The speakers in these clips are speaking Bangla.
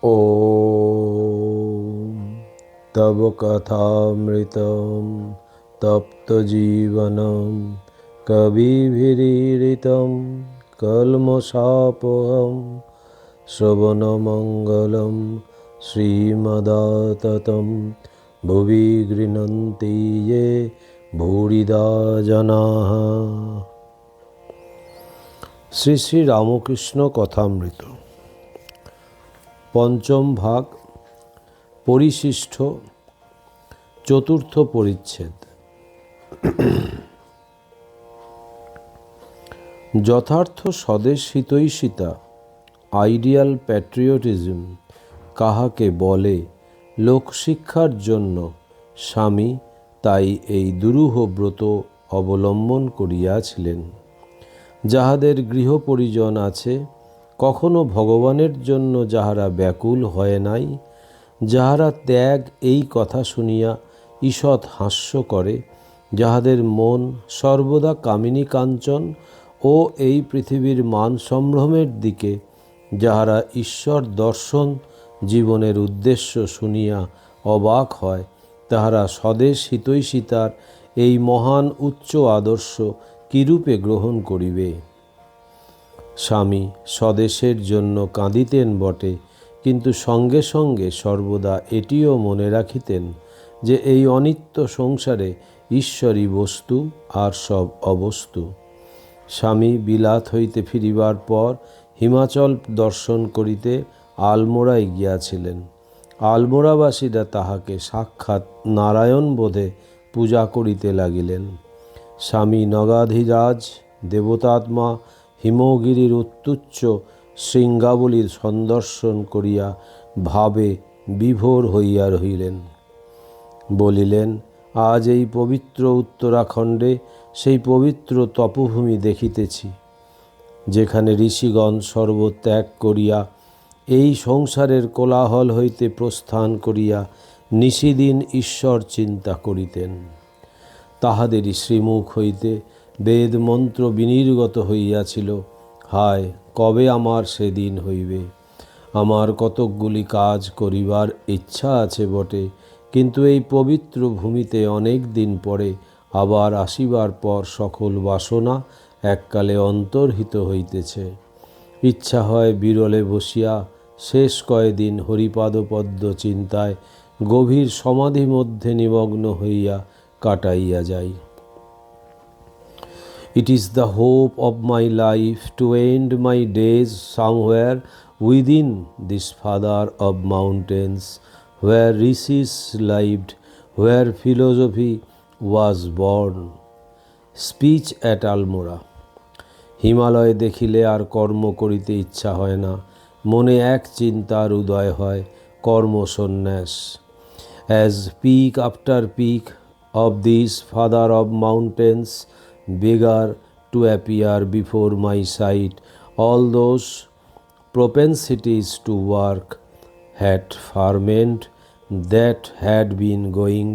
ॐ तव कथामृतं तप्तजीवनं कविभिरीडितं कल्मषापहं श्रवणमङ्गलं श्रीमदाततं भुवि गृह्णन्ति ये भूरिदा जनाः। শ্রী শ্রী রামকৃষ্ণ কথামৃত পঞ্চম ভাগ পরিশিষ্ট চতুর্থ পরিচ্ছেদ। যথার্থ স্বদেশ হিতৈষিতা আইডিয়াল প্যাট্রিয়টিজম কাহাকে বলে লোকশিক্ষার জন্য স্বামী তাই এই দুরূহ ব্রত অবলম্বন করিয়াছিলেন। যাহাদের গৃহ পরিজন আছে, কখনো ভগবানের জন্য যাহারা ব্যাকুল হয় নাই, যাহারা ত্যাগ এই কথা শুনিয়া ঈষৎ হাস্য করে, যাহাদের মন সর্বদা কামিনী কাঞ্চন ও এই পৃথিবীর মান সম্ভ্রমের দিকে, যাহারা ঈশ্বর দর্শন জীবনের উদ্দেশ্য শুনিয়া অবাক হয়, তাহারা স্বদেশ হিতৈষিতার এই মহান উচ্চ আদর্শ কিরূপে গ্রহণ করিবে। স্বামী স্বদেশের জন্য কাঁদিতেন বটে, কিন্তু সঙ্গে সঙ্গে সর্বদা এটিও মনে রাখিতেন যে এই অনিত্য সংসারে ঈশ্বরই বস্তু আর সব অবস্তু। স্বামী বিলাত হইতে ফিরিবার পর হিমাচল দর্শন করিতে আলমোড়ায় গিয়াছিলেন। আলমোড়াবাসীরা তাহাকে সাক্ষাৎ নারায়ণ বোধে পূজা করিতে লাগিলেন। স্বামী নগাধিরাজ দেবতাত্মা হিমগিরির উত্তুচ্চ শৃঙ্গাবলীর সন্দর্শন করিয়া ভাবে বিভোর হইয়া রহিলেন। বলিলেন, আজ এই পবিত্র উত্তরাখণ্ডে সেই পবিত্র তপভূমি দেখিতেছি, যেখানে ঋষিগণ সর্বত্যাগ করিয়া এই সংসারের কোলাহল হইতে প্রস্থান করিয়া নিশিদিন ঈশ্বর চিন্তা করিতেন। তাহাদেরই শ্রীমুখ হইতে বেদমন্ত্র বিনির্গত হইয়াছিল, হায় কবে আমার সেদিন হইবে। আমার কতকগুলি কাজ করিবার ইচ্ছা আছে বটে, কিন্তু এই পবিত্র ভূমিতে অনেক দিন পরে আবার আসিবার পর সকল বাসনা এককালে অন্তর্হিত হইতেছে। ইচ্ছা হয় বিরলে বসিয়া শেষ কয়দিন হরিপাদপদ্ম চিন্তায় গভীর সমাধি মধ্যে নিমগ্ন হইয়া কাটাইয়া যাই। It is the hope of my life to end my days somewhere within this father of mountains, where rishis lived, where philosophy was born. Speech at Almora. Himalaya দেখিলে আর কর্ম করিতে ইচ্ছা হয় না, মনে এক চিন্তার উদয় হয়, কর্মসন্ন্যাস। As peak after peak of this father of mountains began to appear before my sight, all those propensities to work had ferment that had been going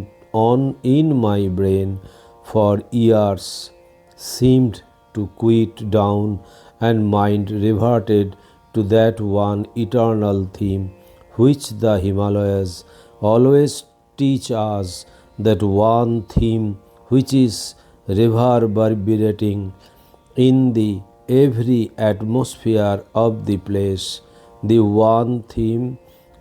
on in my brain for years seemed to quiet down, and mind reverted to that one eternal theme which the Himalayas always teach us, that one theme which is reverberating in the every atmosphere of the place, the one theme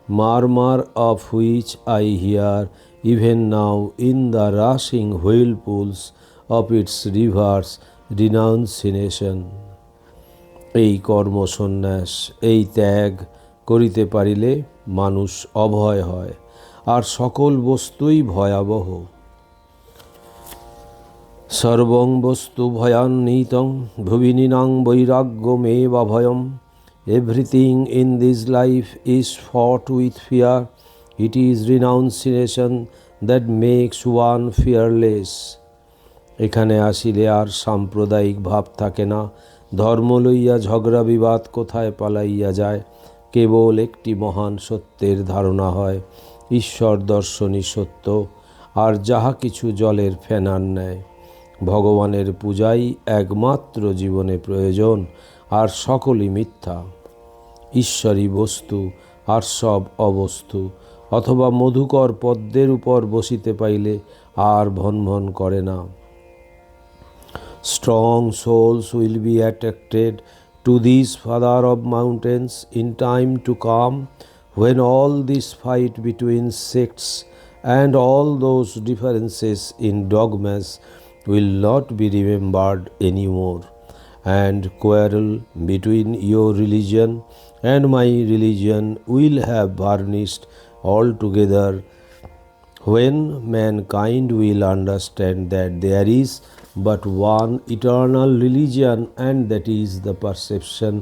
murmur of which I hear even now in the rushing whirlpools of its rivers renunciation. এই কর্মসন্ন্যাস, এই ত্যাগ করিতে পারিলে মানুষ অভয় হয়, আর সকল বস্তুই ভয়াবহ। সর্বং বস্তু ভয়ান্বিতং ভুবিনীনাং বৈরাগ্যমেব ভয়ম। Everything in this life is fraught with fear. It is renunciation that makes one fearless. এখানে আসিলে আর সাম্প্রদায়িক ভাব থাকে না, ধর্ম লইয়া ঝগড়া বিবাদ কোথায় পালাইয়া যায়, কেবল একটি মহান সত্যের ধারণা হয়, ঈশ্বর দর্শনই সত্য, আর যাহা কিছু জলের ফেনার ন্যায়। ভগবানের পূজাই একমাত্র জীবনে প্রয়োজন, আর সকলই মিথ্যা। ঈশ্বরই বস্তু আর সব অবস্তু, অথবা মধুকর পদ্মের উপর বসিতে পাইলে আর ভন ভন করে না। Strong souls will be attracted to these father of mountains in time to come, when all this fight between sects and all those differences in dogmas will not be remembered anymore, and quarrel between your religion and my religion will have vanished altogether, when mankind will understand that there is but one eternal religion, and that is the perception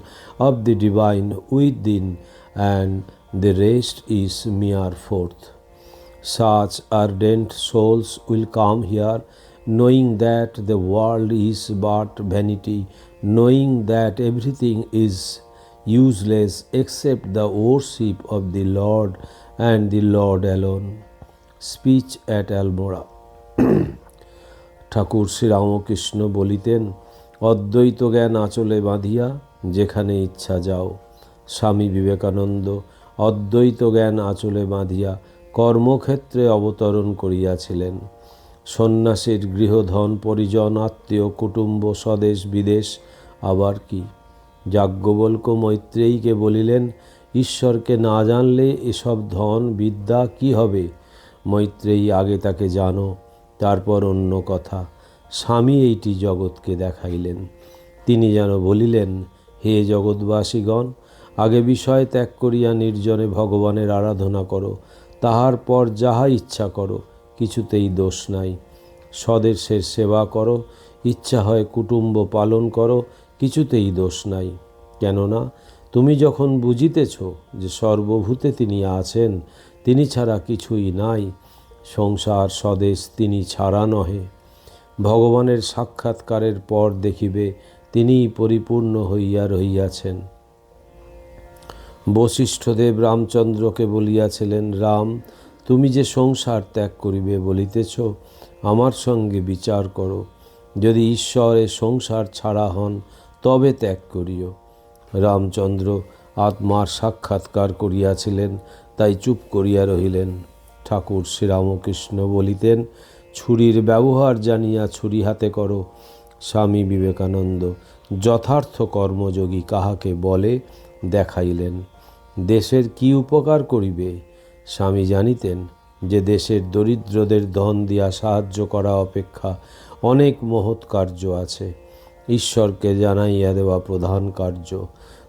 of the divine within, and the rest is mere force. Such ardent souls will come here, knowing that the world is but vanity, knowing that everything is useless except the worship of the Lord and the Lord alone. Speech at Almora. ঠাকুর শ্রীরামকৃষ্ণ বলিতেন, অদ্বৈত জ্ঞান আঁচলে বাঁধিয়া যেখানে ইচ্ছা যাও। স্বামী বিবেকানন্দ অদ্বৈত জ্ঞান আঁচলে বাঁধিয়া কর্মক্ষেত্রে অবতরণ করিয়াছিলেন। সন্ন্যাসীর গৃহধন পরিজন আত্মীয় কুটুম্ব স্বদেশ বিদেশ আবার কি। যাজ্ঞবল্ক্য মৈত্রেয়ীকে বলিলেন, ঈশ্বরকে না জানলে এসব ধন বিদ্যা কি হবে। মৈত্রেয়ী, আগে তাকে জানো, তারপর অন্য কথা। স্বামী এইটি জগৎকে দেখাইলেন। তিনি যেন বলিলেন, হে জগৎবাসীগণ, আগে বিষয় ত্যাগ করিয়া নির্জনে ভগবানের আরাধনা করো, তাহার পর যাহা ইচ্ছা করো, কিছুতেই দোষ নাই। স্বদেশের সেবা করো, ইচ্ছা হয় কুটুম্ব পালন করো, কিছুতেই দোষ নাই। কেননা তুমি যখন বুঝিতেছ যে সর্বভূতে তিনি আছেন, তিনি ছাড়া কিছুই নাই, সংসার স্বদেশ তিনি ছাড়া নহে। ভগবানের সাক্ষাৎকারের পর দেখিবে তিনিই পরিপূর্ণ হইয়া রহিয়াছেন। বশিষ্ঠদেব রামচন্দ্রকে বলিয়াছিলেন, রাম, তুমি যে সংসার ত্যাগ করিবে বলিতেছ, আমার সঙ্গে বিচার করো। যদি ঈশ্বর এ সংসার ছাড়া হন, তবে ত্যাগ করিও। রামচন্দ্র আত্মার সাক্ষাৎকার করিয়াছিলেন, তাই চুপ করিয়া রহিলেন। ঠাকুর শ্রীরামকৃষ্ণ বলিতেন, ছুরির ব্যবহার জানিয়া ছুরি হাতে করো। স্বামী বিবেকানন্দ যথার্থ কর্মযোগী কাহাকে বলে দেখাইলেন। দেশের কি উপকার করিবে? স্বামী জানিতেন যে দেশের দরিদ্রদের ধন দিয়া সাহায্য করা অপেক্ষা অনেক মহৎ কার্য আছে। ঈশ্বরকে জানাইয়া দেওয়া প্রধান কার্য।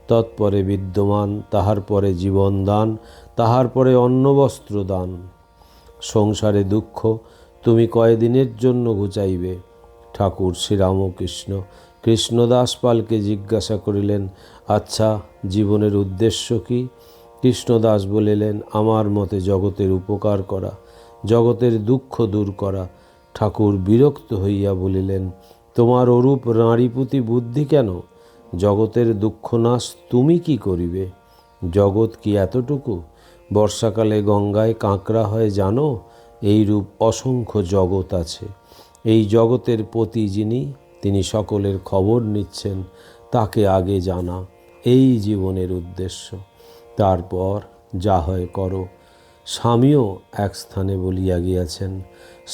তৎপরে বিদ্যমান, তাহার পরে জীবনদান, তাহার পরে অন্নবস্ত্র দান। সংসারে দুঃখ তুমি কয়দিনের জন্য ঘুচাইবে? ঠাকুর শ্রীরামকৃষ্ণ কৃষ্ণদাস পালকে জিজ্ঞাসা করিলেন, আচ্ছা, জীবনের উদ্দেশ্য কি? কৃষ্ণদাস বলিলেন, আমার মতে জগতের উপকার করা, জগতের দুঃখ দূর করা। ঠাকুর বিরক্ত হইয়া বলিলেন, তোমার ওরূপ নারীপুতি বুদ্ধি কেন? জগতের দুঃখ নাশ তুমি কি করিবে? জগৎ কি এতটুকু? বর্ষাকালে গঙ্গায় কাঁকড়া হয় জানো? এইরূপ অসংখ্য জগৎ আছে। এই জগতের পতি যিনি, তিনি সকলের খবর নিচ্ছেন, তাকে আগে জানা, এই জীবনের উদ্দেশ্য। তারপর যা হয় করো। স্বামীও এক স্থানে বলিয়া গিয়াছেন,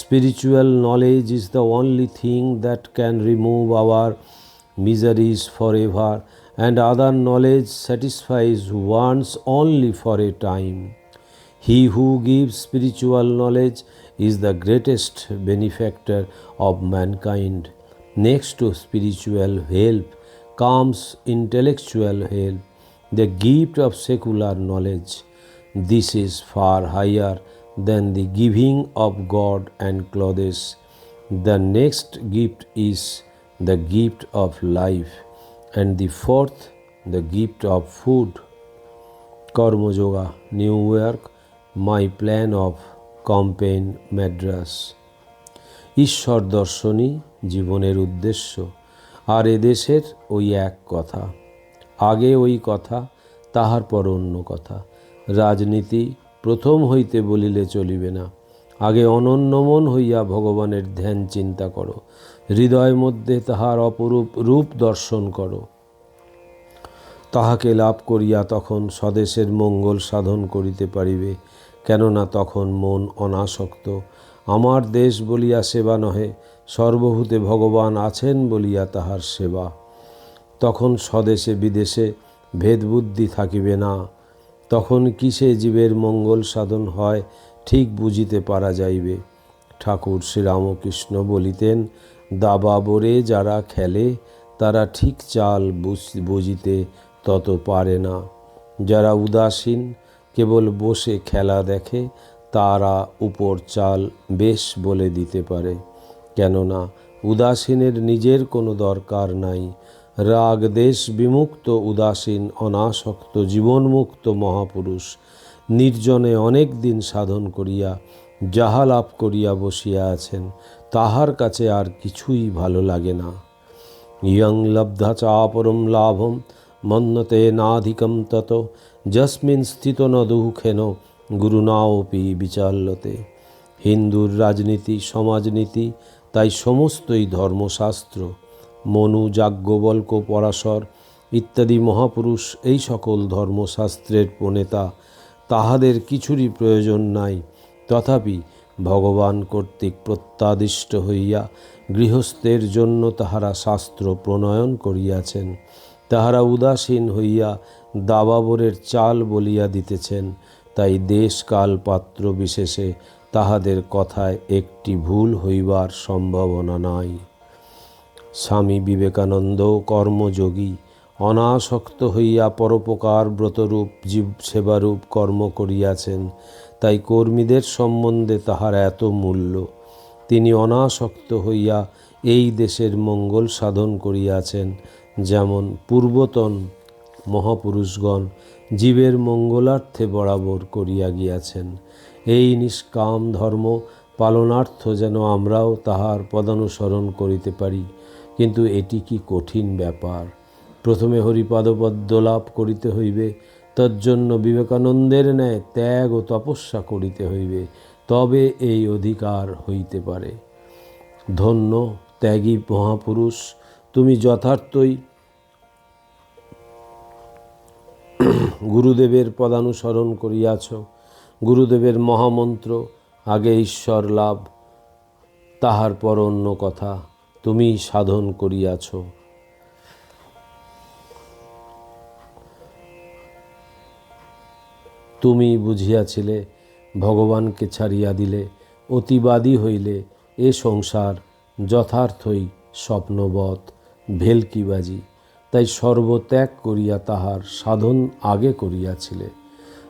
spiritual knowledge is the only thing that can remove our miseries forever, and other knowledge satisfies one's only for a time. He who gives spiritual knowledge is the greatest benefactor of mankind. Next to spiritual help comes intellectual help, the gift of secular knowledge. This is far higher than the giving of God and clothes. The next gift is the gift of life, and the fourth, the gift of food. Karmayoga, New York, My Plan of Campaign, Madras. ঈশ্বর দর্শনই জীবনের উদ্দেশ্য। আর এদেশের ওই এক কথা, আগে ওই কথা, তাহার পর অন্য কথা। রাজনীতি প্রথম হইতে বলিলে চলিবে না। আগে অনন্যমন হইয়া ভগবানের ধ্যান চিন্তা করো, হৃদয় মধ্যে তাহার অপরূপ রূপ দর্শন করো। তাহাকে লাভ করিয়া তখন স্বদেশের মঙ্গল সাধন করিতে পারিবে। কেননা তখন মন অনাসক্ত। আমার দেশ বলিয়া সেবা নহে, সর্বভূতে ভগবান আছেন বলিয়া তাহার সেবা। তখন স্বদেশে বিদেশে ভেদবুদ্ধি থাকিবে না। তখন কিসে জীবের মঙ্গল সাধন হয় ঠিক বুঝিতে পারা যাইবে। ঠাকুর শ্রীরামকৃষ্ণ বলিতেন, দাবা বোরে যারা খেলে তারা ঠিক চাল বুঝিতে তত পারে না। যারা উদাসীন কেবল বসে খেলা দেখে তারা উপর চাল বেশ বলে দিতে পারে। কেননা উদাসীনের নিজের কোনো দরকার নাই। রাগ দেশ বিমুক্ত উদাসীন অনাসক্ত জীবনমুক্ত মহাপুরুষ নির্জনে অনেক দিন সাধন করিয়া যাহা লাভ করিয়া বসিয়া আছেন তাহার কাছে আর কিছুই ভালো লাগে না। ইয়ং লব্ধা চাপরম লাভম মন্যতে নাধিকম তত যস্মিন স্থিত ন দুঃখেন গুরুনাওপি বিচাল্যতে। হিন্দুর রাজনীতি সমাজনীতি তাই সমস্তই ধর্মশাস্ত্র। মনু যাজ্ঞবল্ক পরাশর ইত্যাদি মহাপুরুষ এই সকল ধর্মশাস্ত্রের প্রণেতা। তাহাদের কিছুরই প্রয়োজন নাই, তথাপি ভগবান কর্তৃক প্রত্যাদিষ্ট হইয়া গৃহস্থের জন্য তাহারা শাস্ত্র প্রণয়ন করিয়াছেন। তাহারা উদাসীন হইয়া দাবাবরের চাল বলিয়া দিতেছেন। তাই দেশ কাল পাত্র বিশেষে তাহাদের কথায় একটি ভুল হইবার সম্ভাবনা নাই। স্বামী বিবেকানন্দ কর্মযোগী অনাসক্ত হইয়া পরোপকার ব্রতরূপ জীব সেবারূপ কর্ম করিয়াছেন। তাই কর্মীদের সম্বন্ধে তাহার এত মূল্য। তিনি অনাসক্ত হইয়া এই দেশের মঙ্গল সাধন করিয়াছেন, যেমন পূর্বতন মহাপুরুষগণ জীবের মঙ্গলার্থে বরাবর করিয়া গিয়াছেন। এই নিষ্কাম ধর্ম পালনার্থ যেন আমরাও তাহার পদানুসরণ করিতে পারি। কিন্তু এটি কি কঠিন ব্যাপার! প্রথমে হরিপাদপদ্ম লাভ করিতে হইবে, তজ্জন্য বিবেকানন্দের ন্যায় ত্যাগ ও তপস্যা করিতে হইবে, তবে এই অধিকার হইতে পারে। ধন্য ত্যাগী মহাপুরুষ, তুমি যথার্থই গুরুদেবের পদানুসরণ করিয়াছ। গুরুদেবের মহামন্ত্র আগে ঈশ্বর লাভ, তাহার পর অন্য কথা তুমি সাধন করিয়াছ। তুমি বুঝিয়াছিলে, ভগবানকে ছাড়িয়া দিলে, অতিবাদী হইলে এ সংসার যথার্থই স্বপ্নবৎ ভেলকিবাজি। তাই সর্বত্যাগ করিয়া তাহার সাধন আগে করিয়াছিলে।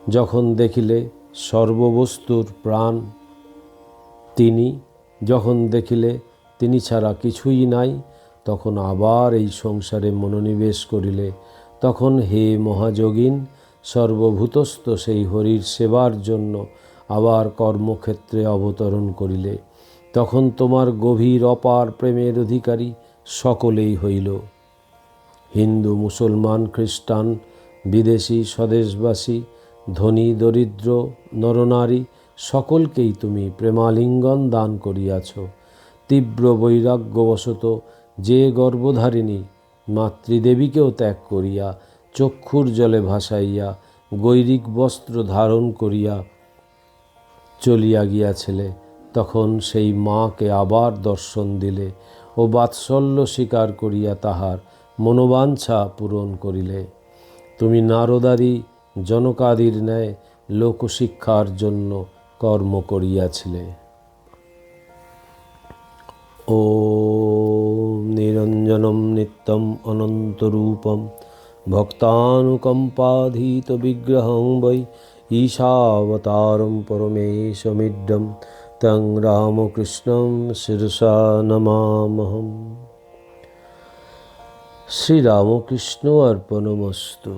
যখন দেখিলে সর্ববস্তুর প্রাণ তিনি, যখন দেখিলে তিনি ছাড়া কিছুই নাই, তখন আবার এই সংসারে মনোনিবেশ করিলে। তখন হে মহাযোগিন, সর্বভূতস্থ সেই হরির সেবার জন্য আবার কর্মক্ষেত্রে অবতরণ করিলে। তখন তোমার গভীর অপার প্রেমের অধিকারী সকলেই হইল। হিন্দু মুসলমান খ্রিস্টান বিদেশি স্বদেশবাসী ধনী দরিদ্র নরনারী সকলকেই তুমি প্রেমালিঙ্গন দান করিয়াছ। তীব্র বৈরাগ্যবশত যে গর্ভধারিণী মাতৃদেবীকেও ত্যাগ করিয়া চক্ষুর জলে ভাসাইয়া গৈরিক বস্ত্র ধারণ করিয়া চলিয়া গিয়াছিলে, তখন সেই মাকে আবার দর্শন দিলে ও বাৎসল্য স্বীকার করিয়া তাহার মনোবাঞ্ছা পূরণ করিলে। তুমি নারদাদি জনকাদির ন্যায় লোকশিক্ষার জন্য কর্ম করিয়াছিলে। ওম নিরঞ্জনম নিত্যম অনন্তরূপম ভক্তানুকম্পাধীত বিগ্রহং বৈ ঈশাবতারম পরমেশমিড্ডম তং রামকৃষ্ণং শিরসা নমামহম। শ্রীরামকৃষ্ণ অর্পণমস্তু।